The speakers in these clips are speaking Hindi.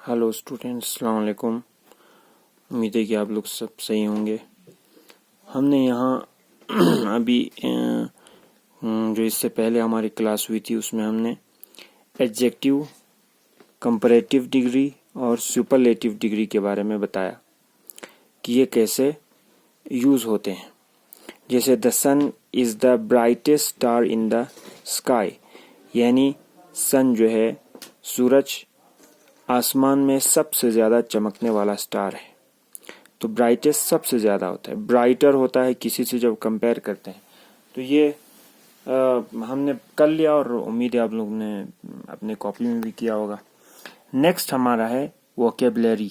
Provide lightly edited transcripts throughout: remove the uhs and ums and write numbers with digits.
हेलो स्टूडेंट्स, अस्सलाम वालेकुम। उम्मीद है कि आप लोग सब सही होंगे। हमने यहाँ अभी जो इससे पहले हमारी क्लास हुई थी उसमें हमने एडजेक्टिव, कंपैरेटिव डिग्री और सुपरलेटिव डिग्री के बारे में बताया कि ये कैसे यूज़ होते हैं। जैसे the sun is the brightest star in the sky, यानी सन जो है, सूरज आसमान में सबसे ज़्यादा चमकने वाला स्टार है। तो ब्राइटेस्ट सबसे ज़्यादा होता है, ब्राइटर होता है किसी से जब कंपेयर करते हैं। तो ये हमने कर लिया और उम्मीद है आप लोगों ने अपने कॉपी में भी किया होगा। नेक्स्ट हमारा है vocabulary.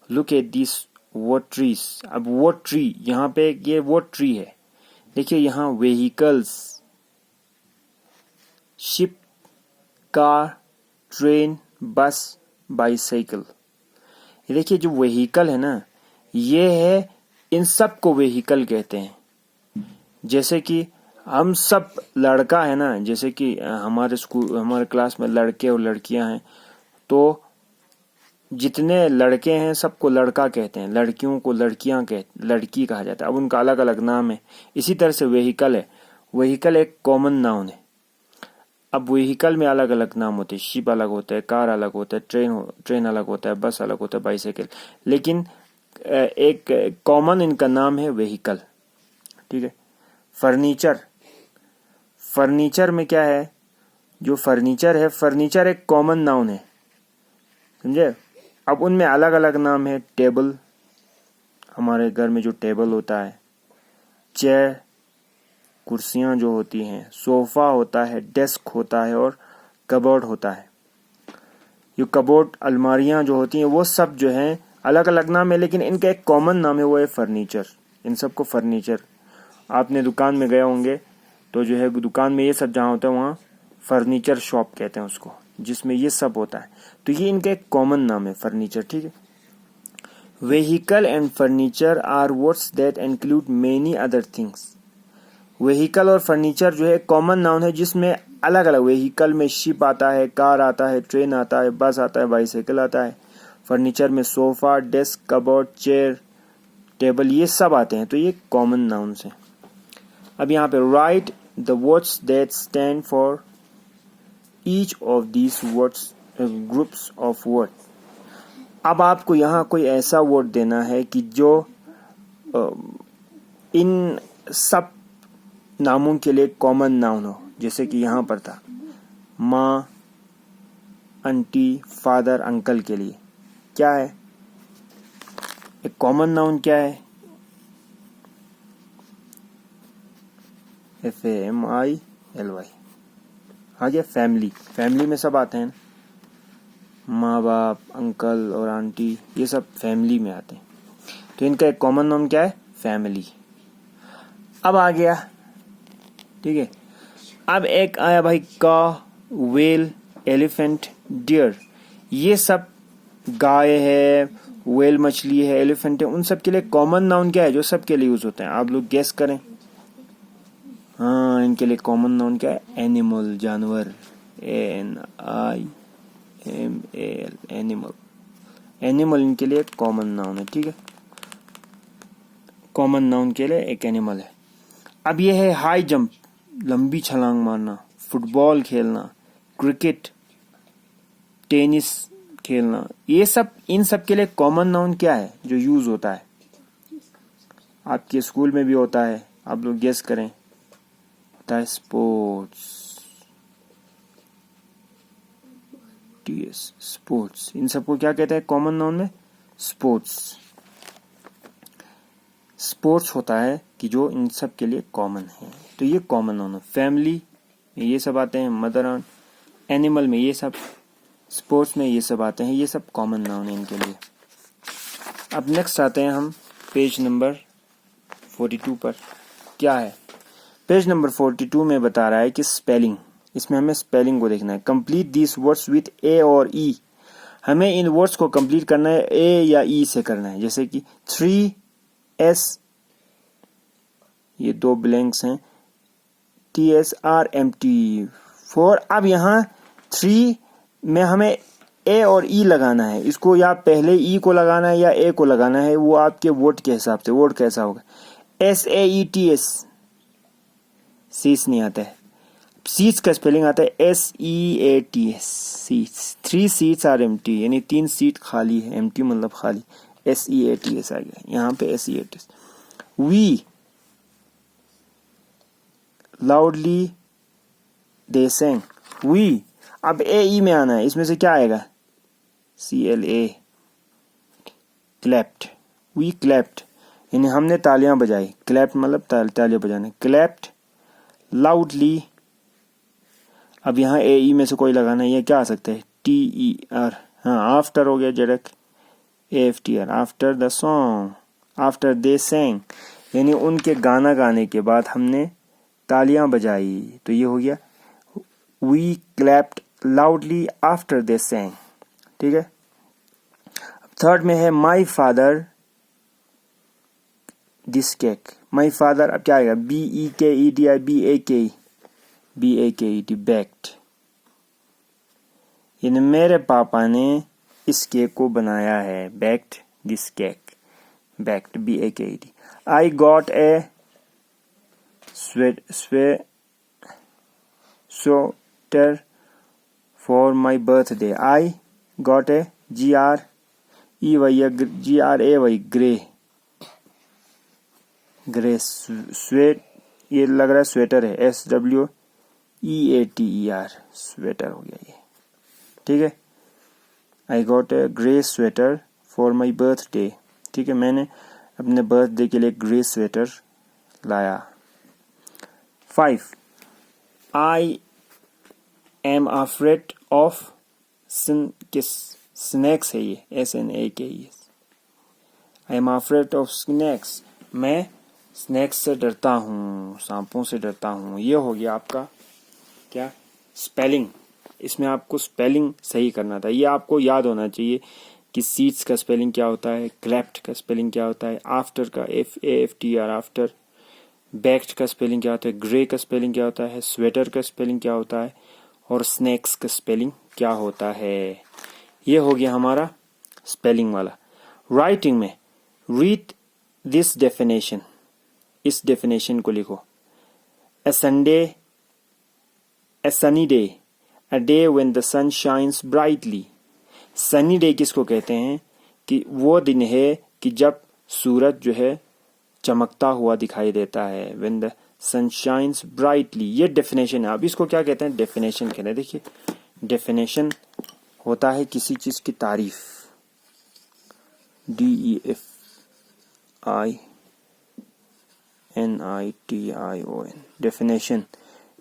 Look at this word trees. अब वर्ड ट्री, यहाँ पे ये वर्ड ट्री है। देखिए यहाँ व्हीकल्स, शिप, कार, ट्रेन, बस, बाईसाइकिल। ये देखिए जो व्हीकल है ना, ये है, इन सब को व्हीकल कहते हैं। जैसे कि हम सब लड़का है ना, जैसे कि हमारे स्कूल, हमारे क्लास में लड़के और लड़कियां हैं, तो जितने लड़के हैं सबको लड़का कहते हैं, लड़कियों को लड़की कहा जाता है। अब उनका अलग अलग नाम है। इसी तरह से व्हीकल है, व्हीकल एक कॉमन नाउन है। अब व्हीकल में अलग अलग नाम होते हैं, शिप अलग होता है, कार अलग होता है, ट्रेन अलग होता है, बस अलग होता है, बाईसाइकिल, लेकिन एक कॉमन इनका नाम है व्हीकल। ठीक है। फर्नीचर, फर्नीचर में क्या है, जो फर्नीचर है, फर्नीचर एक कॉमन नाउन है, समझे। अब उनमें अलग अलग नाम है। टेबल, हमारे घर में जो टेबल होता है, चेयर, कुर्सियां जो होती हैं, सोफा होता है, डेस्क होता है और कबोर्ड होता है। ये कबोर्ड, अलमारियां जो होती हैं, वो सब जो हैं अलग अलग नाम है, लेकिन इनका एक कॉमन नाम है, वो है फर्नीचर। इन सबको फर्नीचर, आपने दुकान में गए होंगे तो जो है दुकान में ये सब जहाँ होता है वहाँ फर्नीचर शॉप कहते हैं उसको, जिसमें ये सब होता है। तो ये इनका एक कॉमन नाम है, फर्नीचर। ठीक है। Vehicle and furniture are words that include many other things. Vehicle और फर्नीचर जो है कॉमन नाउन है, जिसमें अलग अलग, व्हीकल में शिप आता है, कार आता है, ट्रेन आता है, बस आता है, बाईसाइकिल आता है। फर्नीचर में sofa, desk, cupboard, chair, table, ये सब आते हैं। तो ये कॉमन नाउन्स हैं। अब यहाँ पे right the words that stand for each of these words, groups of word. अब आपको यहाँ कोई ऐसा वर्ड देना है कि जो इन सब नामों के लिए कॉमन नाउन हो। जैसे कि यहाँ पर था माँ, आंटी, फादर, अंकल के लिए क्या है, एक कॉमन नाउन क्या है, FAMILY। आगे फैमिली, फैमिली में सब आते हैं, माँ बाप, अंकल और आंटी, ये सब फैमिली में आते हैं। तो इनका एक कॉमन नाउन क्या है, फैमिली। अब आ गया, ठीक है। अब एक आया भाई का, वेल, एलिफेंट, डियर। ये सब गाय है, वेल मछली है, एलिफेंट है, उन सब के लिए कॉमन नाउन क्या है जो सब के लिए यूज होते हैं। आप लोग गेस करें। हाँ, इनके लिए कॉमन नाउन क्या है, एनिमल, जानवर, ANIMAL, एनिमल। एनिमल इनके लिए कॉमन नाउन है। ठीक है, कॉमन नाउन के लिए एक एनिमल है। अब ये है हाई जंप, लंबी छलांग मारना, फुटबॉल खेलना, क्रिकेट, टेनिस खेलना, ये सब, इन सब के लिए कॉमन नाउन क्या है जो यूज होता है, आपके स्कूल में भी होता है, आप लोग गेस करें। होता है स्पोर्ट्स, स्पोर्ट्स। इन सबको क्या कहते हैं कॉमन नाउन में, स्पोर्ट्स। स्पोर्ट्स होता है कि जो इन सब के लिए कॉमन है। तो ये कॉमन नाउन है। फैमिली में ये सब आते हैं, मदर ऑन, एनिमल में ये सब, स्पोर्ट्स में ये सब आते हैं, ये सब कॉमन नाउन है इनके लिए। अब नेक्स्ट आते हैं हम पेज नंबर 42 पर। क्या है, पेज नंबर 42 में बता रहा है कि स्पेलिंग, इसमें हमें स्पेलिंग को देखना है। कंप्लीट दिस वर्ड्स विथ ए और ई। हमें इन वर्ड्स को कंप्लीट करना है ए या ई से करना है। जैसे कि 3S, ये दो ब्लैंक्स हैं, TSRMT 4। अब यहाँ 3 में हमें ए और ई लगाना है, इसको या पहले ई को लगाना है या ए को लगाना है, वो आपके वोट के हिसाब से। वोट कैसा होगा? SAETS, सीट्स नहीं आता है। सीट्स का स्पेलिंग आता है SEATS, seats. 3 seats are empty, यानी 3 सीट खाली है। एम्प्टी मतलब खाली। SEATS आ गया यहाँ पे, SEATS। We loudly they sang, we. अब AE में आना है, इसमें से क्या आएगा? CLA, clapped. वी क्लैप्ड, यानी हमने तालियां बजाई। क्लैप्ड मतलब तालियां बजाने। Clapped loudly. अब यहाँ AE में से कोई लगाना है, ये क्या आ सकता है? TER, हाँ आफ्टर हो गया जड़क। AFTR, after the song, after they sang, यानी उनके गाना गाने के बाद हमने तालियां बजाई, तो ये हो गया we clapped loudly after they sang. ठीक है। थर्ड में है my father this cake. My father, अब क्या आएगा? BEKED, BAKED, बेक्ड, यानी मेरे पापा ने इस केक को बनाया है। Baked this cake, baked, BAKED। I got a sweater for my birthday. I got a GRAY, grey, grey sweat, ये लग रहा है स्वेटर है। SWEATER, स्वेटर हो गया ये। ठीक है। I got a grey sweater for my birthday. ठीक है, मैंने अपने बर्थडे के लिए ग्रे स्वेटर लाया। 5, I am afraid of snacks है ये, SNAKES। I am afraid of snacks, मैं स्नैक्स से डरता हूँ, सांपों से डरता हूँ। ये हो गया आपका क्या? स्पेलिंग। इसमें आपको स्पेलिंग सही करना था। ये आपको याद होना चाहिए कि सीट्स का स्पेलिंग क्या होता है, क्लैप्ड का स्पेलिंग क्या होता है, आफ्टर का FAFTR आफ्टर, बैक्ड का स्पेलिंग क्या होता है, ग्रे का स्पेलिंग क्या होता है, स्वेटर का स्पेलिंग क्या होता है, और स्नैक्स का स्पेलिंग क्या होता है। ये हो गया हमारा स्पेलिंग वाला। राइटिंग में रीड दिस डेफिनेशन, इस डेफिनेशन को लिखो। A sunny day, a day when the sun shines brightly. Sunny day किसको कहते हैं? कि वो दिन है कि जब सूरज जो है चमकता हुआ दिखाई देता है। When the sun shines brightly, ये डेफिनेशन है। अब इसको क्या कहते हैं? डेफिनेशन कहते हैं। देखिए, डेफिनेशन होता है किसी चीज की तारीफ। DEFINITION, definition.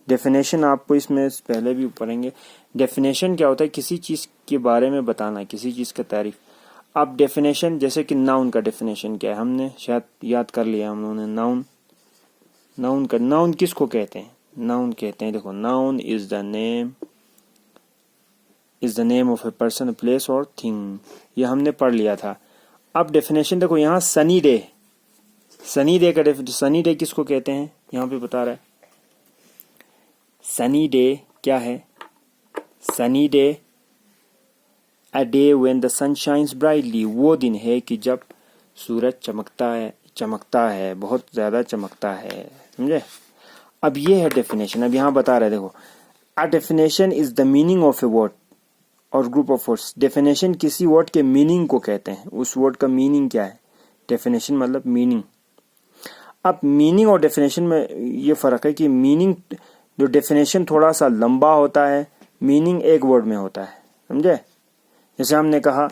डेफिनेशन आपको इसमें पहले भी पढ़ेंगे। डेफिनेशन क्या होता है? किसी चीज के बारे में बताना, किसी चीज का तारीफ। अब डेफिनेशन, जैसे कि नाउन का डेफिनेशन क्या है, हमने शायद याद कर लिया हम लोगों ने। नाउन किसको कहते हैं? नाउन कहते हैं, देखो, noun is the name of a person, place और थिंग। ये हमने पढ़ लिया था। अब डेफिनेशन देखो, यहाँ सनी डे, सनी डे किसको कहते हैं? यहाँ पे बता रहा है। सनी डे क्या है? Sunny day, a day when the sun shines brightly, वो दिन है कि जब सूरज चमकता है, बहुत ज्यादा चमकता है। समझे? अब ये है डेफिनेशन। अब यहाँ बता रहे हैं, देखो, a definition is the meaning of a word और ग्रुप ऑफ वर्ड्स। डेफिनेशन किसी वर्ड के मीनिंग को कहते हैं। उस वर्ड का मीनिंग क्या है? डेफिनेशन मतलब मीनिंग। अब मीनिंग और डेफिनेशन में ये फर्क है कि मीनिंग, जो डेफिनेशन थोड़ा सा लंबा होता है, मीनिंग एक वर्ड में होता है। समझे? जैसे हमने कहा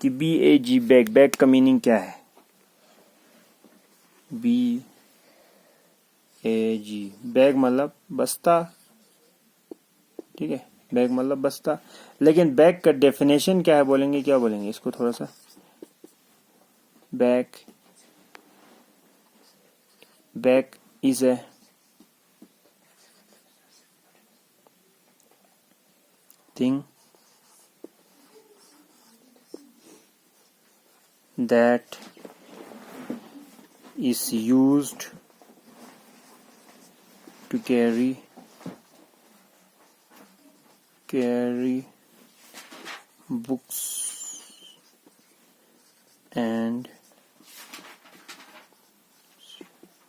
कि BAG, बैग का मीनिंग क्या है? BAG, बैग मतलब बस्ता। ठीक है, बैग मतलब बस्ता। लेकिन बैग का डेफिनेशन क्या है बोलेंगे? क्या बोलेंगे इसको? थोड़ा सा, bag is a thing that is used to carry books and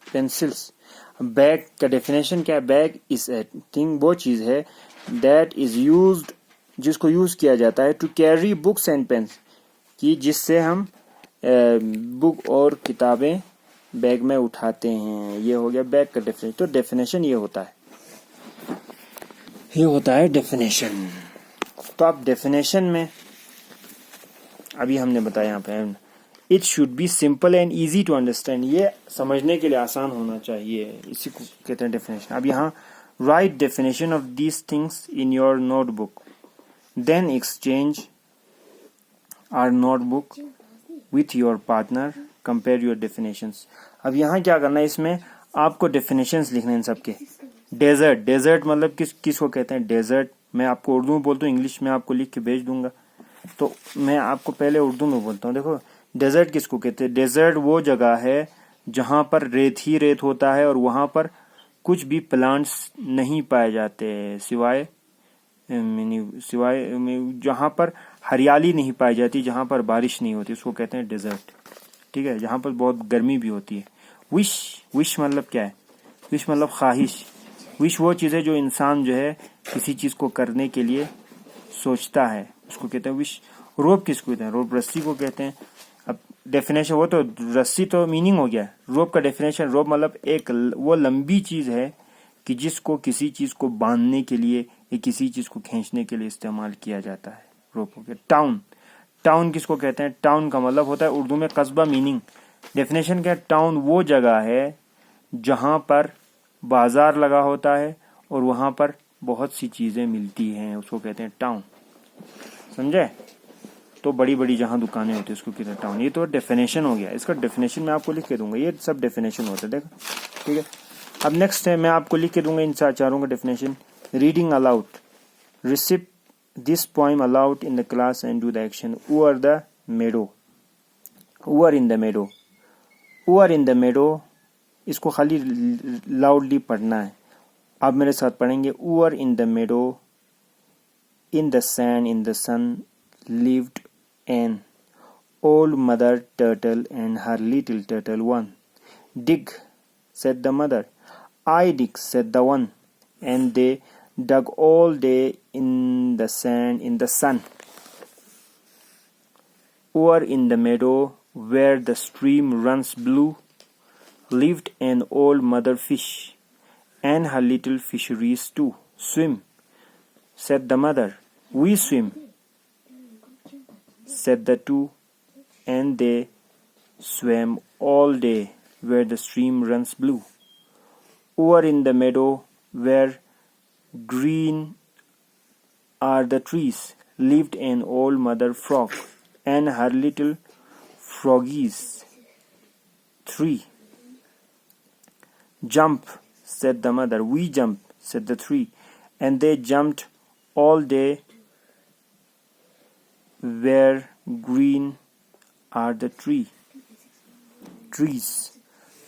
pencils. Bag का डेफिनेशन क्या है? बैग इज ए थिंग, वो चीज है दैट इज यूज्ड, जिसको यूज किया जाता है to carry books and pens, कि जिससे हम बुक और किताबें बैग में उठाते हैं। ये हो गया बैग का डेफिनेशन। तो डेफिनेशन ये होता है डेफिनेशन। तो आप डेफिनेशन में अभी हमने बताया यहाँ पे it should be simple and easy to understand, ये समझने के लिए आसान होना चाहिए, इसी को कहते हैं डेफिनेशन। अब यहाँ write definition of these things in your notebook, then exchange our notebook with your partner, compare your definitions. अब यहाँ क्या करना है, इसमें आपको डेफिनेशंस लिखने हैं इन सबके। डेजर्ट मतलब किसको कहते हैं? डेजर्ट मैं आपको उर्दू में बोलता हूँ, इंग्लिश में आपको लिख के भेज दूंगा, तो मैं आपको पहले उर्दू में बोलता हूँ। देखो डेजर्ट किसको कहते हैं? डेजर्ट वो जगह है जहां पर रेत ही रेत होता है और वहां पर कुछ भी प्लांट्स नहीं पाए जाते, सिवाय जहां पर हरियाली नहीं पाई जाती, जहां पर बारिश नहीं होती, उसको कहते हैं डेजर्ट। ठीक है, जहां पर बहुत गर्मी भी होती है। विश मतलब क्या है? विश मतलब ख्वाहिश। विश वो चीज है जो इंसान जो है किसी चीज को करने के लिए सोचता है, उसको कहते हैं विश। रोप किसको कहते हैं? रोप रस्सी को कहते हैं। अब डेफिनेशन, वो तो रस्सी तो मीनिंग हो गया। रोप का डेफिनेशन, रोप मतलब एक वो लंबी चीज है कि जिसको किसी चीज को बांधने के लिए या किसी चीज को खींचने के लिए इस्तेमाल किया जाता है। रोप हो गया। टाउन किसको कहते हैं? टाउन का मतलब होता है उर्दू में कस्बा। मीनिंग डेफिनेशन क्या? टाउन वो जगह है जहां पर बाजार लगा होता है और वहां पर बहुत सी चीजें मिलती हैं, उसको कहते हैं टाउन। समझे? तो बड़ी बड़ी जहां दुकानें होती है उसको कहते हैं टाउन। ये तो डेफिनेशन हो गया। इसका डेफिनेशन मैं आपको लिख के दूंगा, ये सब डेफिनेशन होता है। देखो ठीक है। अब नेक्स्ट है, मैं आपको लिख के दूंगा इन चारों का definition. Reading aloud, recite this poem aloud in the class and do the action. Over the meadow, over in the meadow, over in the meadow, इसको खाली लाउडली पढ़ना है। आप मेरे साथ पढ़ेंगे। Over in the meadow, in the sand, in the sun, lived an old mother turtle and her little turtle one. Dig, said the mother. I dig, said the one. And they dug all day in the sand, in the sun. Over in the meadow where the stream runs blue, lived an old mother fish and her little fisheries too. Swim, said the mother. We swim, said the two, and they swam all day where the stream runs blue. Over in the meadow where green are the trees, lived an old mother frog and her little froggies three. Jump, said the mother. We jump, said the three, and they jumped all day where green are the trees.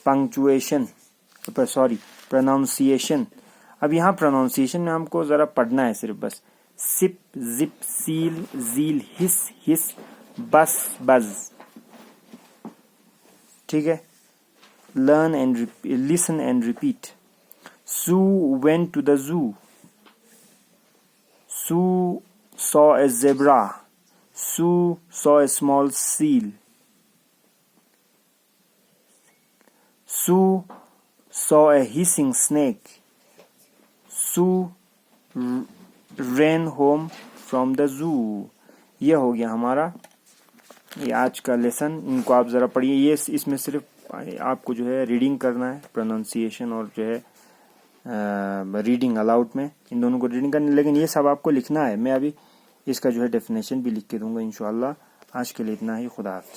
Punctuation, pronunciation. अब यहाँ pronunciation में हमको जरा पढ़ना है सिर्फ बस। सिप, जिप, सील, जील, हिस, बस, बज। ठीक है। Learn and listen and repeat. Sue went to the zoo. Sue saw a zebra. Sue saw a small seal. Sue saw a hissing snake. Sue ran home from the zoo. ये हो गया हमारा ये आज का लेसन। इनको आप ज़रा पढ़िए। ये इसमें सिर्फ आपको जो है रीडिंग करना है, प्रोनाउंसिएशन और जो है रीडिंग अलाउड में, इन दोनों को रीडिंग करनी, लेकिन ये सब आपको लिखना है। मैं अभी इसका जो है डेफिनेशन भी लिख के दूंगा इंशाअल्लाह। आज के लिए इतना ही। खुदा हाफिज़।